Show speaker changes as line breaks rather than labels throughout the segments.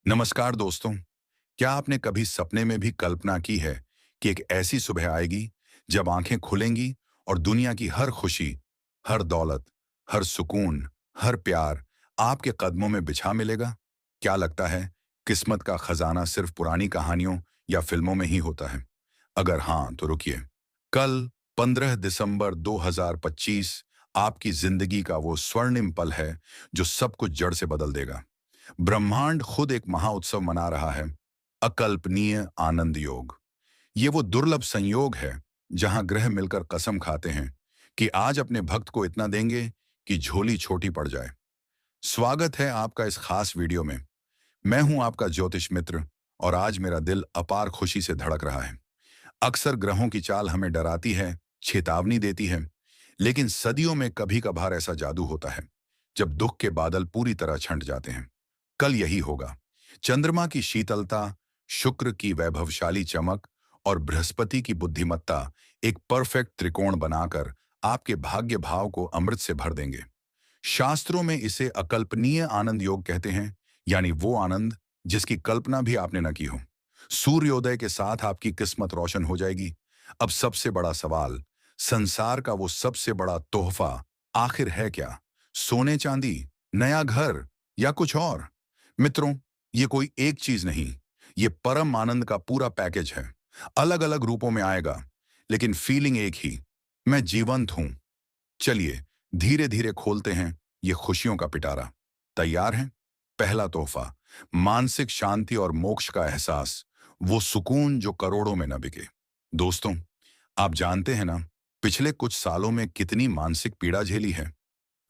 नमस्कार दोस्तों। क्या आपने कभी सपने में भी कल्पना की है कि एक ऐसी सुबह आएगी जब आंखें खुलेंगी और दुनिया की हर खुशी, हर दौलत, हर सुकून, हर प्यार आपके कदमों में बिछा मिलेगा? क्या लगता है किस्मत का खजाना सिर्फ पुरानी कहानियों या फिल्मों में ही होता है? अगर हाँ, तो रुकिए। कल 15 दिसंबर 2025 आपकी जिंदगी का वो स्वर्णिम पल है जो सब कुछ जड़ से बदल देगा। ब्रह्मांड खुद एक महाउत्सव मना रहा है, अकल्पनीय आनंद योग। ये वो दुर्लभ संयोग है जहां ग्रह मिलकर कसम खाते हैं कि आज अपने भक्त को इतना देंगे कि झोली छोटी पड़ जाए। स्वागत है आपका इस खास वीडियो में। मैं हूं आपका ज्योतिष मित्र और आज मेरा दिल अपार खुशी से धड़क रहा है। अक्सर ग्रहों की चाल हमें डराती है, चेतावनी देती है, लेकिन सदियों में कभी कभार ऐसा जादू होता है जब दुख के बादल पूरी तरह छंट जाते हैं। कल यही होगा। चंद्रमा की शीतलता, शुक्र की वैभवशाली चमक और बृहस्पति की बुद्धिमत्ता एक परफेक्ट त्रिकोण बनाकर आपके भाग्य भाव को अमृत से भर देंगे। शास्त्रों में इसे अकल्पनीय आनंद योग कहते हैं, यानी वो आनंद जिसकी कल्पना भी आपने न की हो। सूर्योदय के साथ आपकी किस्मत रोशन हो जाएगी। अब सबसे बड़ा सवाल, संसार का वो सबसे बड़ा तोहफा आखिर है क्या? सोने चांदी, नया घर या कुछ और? मित्रों, ये कोई एक चीज नहीं, ये परम आनंद का पूरा पैकेज है। अलग अलग रूपों में आएगा, लेकिन फीलिंग एक ही, मैं जीवंत हूं। चलिए धीरे धीरे खोलते हैं ये खुशियों का पिटारा। तैयार हैं? पहला तोहफा, मानसिक शांति और मोक्ष का एहसास, वो सुकून जो करोड़ों में न बिके। दोस्तों, आप जानते हैं ना, पिछले कुछ सालों में कितनी मानसिक पीड़ा झेली है।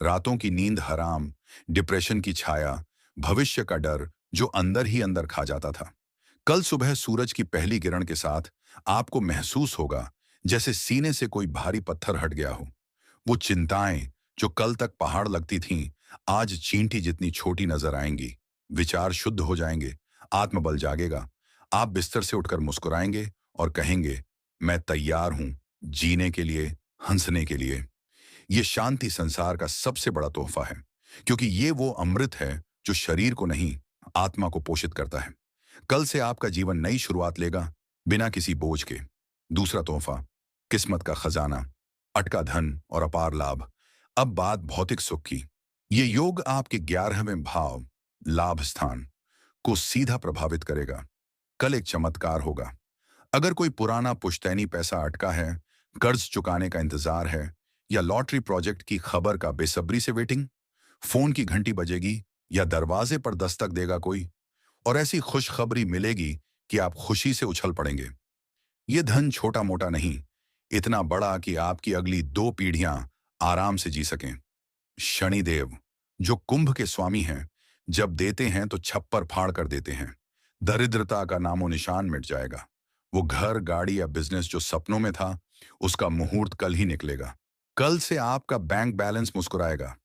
रातों की नींद हराम, डिप्रेशन की छाया, भविष्य का डर जो अंदर ही अंदर खा जाता था। कल सुबह सूरज की पहली किरण के साथ आपको महसूस होगा जैसे सीने से कोई भारी पत्थर हट गया हो। वो चिंताएं जो कल तक पहाड़ लगती थीं, आज चींटी जितनी छोटी नजर आएंगी। विचार शुद्ध हो जाएंगे, आत्मबल जागेगा। आप बिस्तर से उठकर मुस्कुराएंगे और कहेंगे, मैं तैयार हूं जीने के लिए, हंसने के लिए। ये शांति संसार का सबसे बड़ा तोहफा है, क्योंकि ये वो अमृत है जो शरीर को नहीं, आत्मा को पोषित करता है। कल से आपका जीवन नई शुरुआत लेगा, बिना किसी बोझ के। दूसरा तोहफा, किस्मत का खजाना, अटका धन और अपार लाभ। अब बात भौतिक सुख की। ये योग आपके 11वें भाव, लाभ स्थान, को सीधा प्रभावित करेगा। कल एक चमत्कार होगा। अगर कोई पुराना पुश्तैनी पैसा अटका है, कर्ज चुकाने का इंतजार है, या लॉटरी प्रोजेक्ट की खबर का बेसब्री से वेटिंग, फोन की घंटी बजेगी या दरवाजे पर दस्तक देगा कोई, और ऐसी खुशखबरी मिलेगी कि आप खुशी से उछल पड़ेंगे। ये धन छोटा मोटा नहीं, इतना बड़ा कि आपकी अगली 2 पीढ़ियां आराम से जी सकें। शनिदेव, जो कुंभ के स्वामी हैं, जब देते हैं तो छप्पर फाड़ कर देते हैं। दरिद्रता का नामो निशान मिट जाएगा। वो घर, गाड़ी या बिजनेस जो सपनों में था, उसका मुहूर्त कल ही निकलेगा। कल से आपका बैंक बैलेंस मुस्कुराएगा।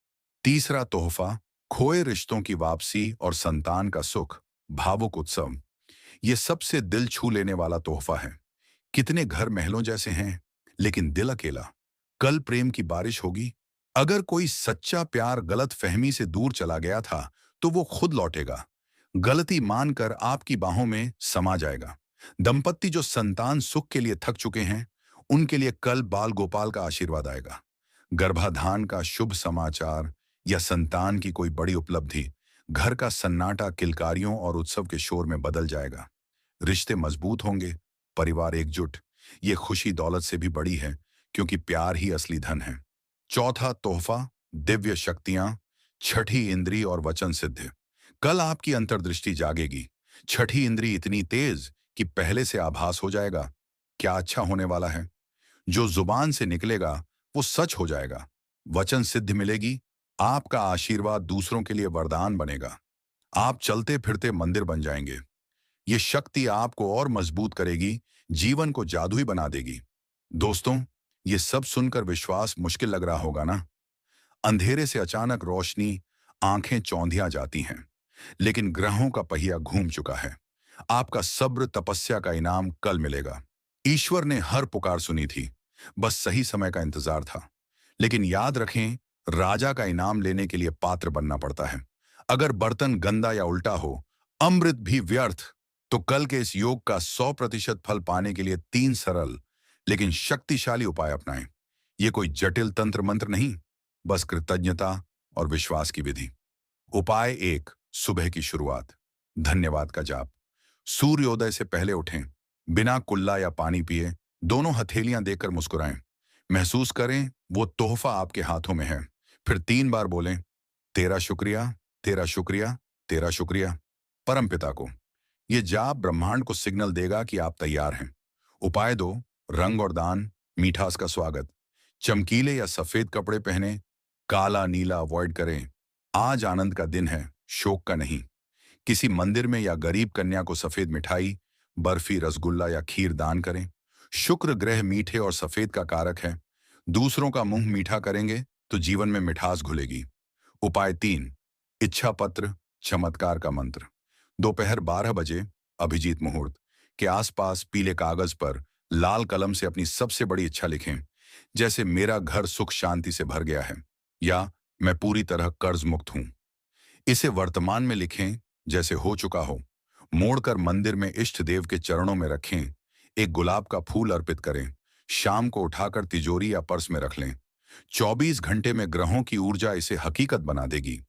तीसरा तोहफा, खोए रिश्तों की वापसी और संतान का सुख, भावुक उत्सव। ये सबसे दिल छू लेने वाला तोहफा है। कितने घर महलों जैसे हैं, लेकिन दिल अकेला। कल प्रेम की बारिश होगी। अगर कोई सच्चा प्यार गलत फहमी से दूर चला गया था, तो वो खुद लौटेगा। गलती मानकर आपकी बाहों में समा जाएगा। दंपत्ति जो संतान सुख के लिए थक चुके हैं, उनके लिए कल बाल गोपाल का आशीर्वाद आएगा। गर्भाधान का शुभ समाचार या संतान की कोई बड़ी उपलब्धि, घर का सन्नाटा किलकारियों और उत्सव के शोर में बदल जाएगा। रिश्ते मजबूत होंगे, परिवार एकजुट। ये खुशी दौलत से भी बड़ी है, क्योंकि प्यार ही असली धन है। चौथा तोहफा, दिव्य शक्तियां, छठी इंद्री और वचन सिद्ध। कल आपकी अंतर्दृष्टि जागेगी। छठी इंद्री इतनी तेज कि पहले से आभास हो जाएगा क्या अच्छा होने वाला है। जो जुबान से निकलेगा वो सच हो जाएगा। वचन सिद्ध मिलेगी, आपका आशीर्वाद दूसरों के लिए वरदान बनेगा। आप चलते फिरते मंदिर बन जाएंगे। ये शक्ति आपको और मजबूत करेगी, जीवन को जादुई बना देगी। दोस्तों, ये सब सुनकर विश्वास मुश्किल लग रहा होगा ना? अंधेरे से अचानक रोशनी, आंखें चौंधिया जाती हैं। लेकिन ग्रहों का पहिया घूम चुका है। आपका सब्र तपस्या का इनाम कल मिलेगा। ईश्वर ने हर पुकार सुनी थी, बस सही समय का इंतजार था। लेकिन याद रखें, राजा का इनाम लेने के लिए पात्र बनना पड़ता है। अगर बर्तन गंदा या उल्टा हो, अमृत भी व्यर्थ। तो कल के इस योग का 100% फल पाने के लिए 3 सरल लेकिन शक्तिशाली उपाय अपनाएं। ये कोई जटिल तंत्र मंत्र नहीं, बस कृतज्ञता और विश्वास की विधि। उपाय 1, सुबह की शुरुआत। धन्यवाद का जाप। सूर्योदय से पहले उठें, बिना कुल्ला या पानी पिए दोनों हथेलियां देकर मुस्कुराएं। महसूस करें वो तोहफा आपके हाथों में है। फिर 3 बार बोलें, तेरा शुक्रिया, तेरा शुक्रिया, तेरा शुक्रिया। परमपिता को ये जाप ब्रह्मांड को सिग्नल देगा कि आप तैयार हैं। उपाय 2, रंग और दान, मीठास का स्वागत। चमकीले या सफेद कपड़े पहने, काला नीला अवॉइड करें। आज आनंद का दिन है, शोक का नहीं। किसी मंदिर में या गरीब कन्या को सफेद मिठाई, बर्फी, रसगुल्ला या खीर दान करें। शुक्र ग्रह मीठे और सफेद का कारक है। दूसरों का मुंह मीठा करेंगे तो जीवन में मिठास घुलेगी। उपाय 3, इच्छा पत्र, चमत्कार का मंत्र। दोपहर 12 बजे अभिजीत मुहूर्त के आसपास पीले कागज पर लाल कलम से अपनी सबसे बड़ी इच्छा लिखें, जैसे मेरा घर सुख शांति से भर गया है या मैं पूरी तरह कर्ज मुक्त हूं। इसे वर्तमान में लिखें जैसे हो चुका हो। मोड़कर मंदिर में इष्ट देव के चरणों में रखें। एक गुलाब का फूल अर्पित करें। शाम को उठाकर तिजोरी या पर्स में रख लें। 24 घंटे में ग्रहों की ऊर्जा इसे हकीकत बना देगी।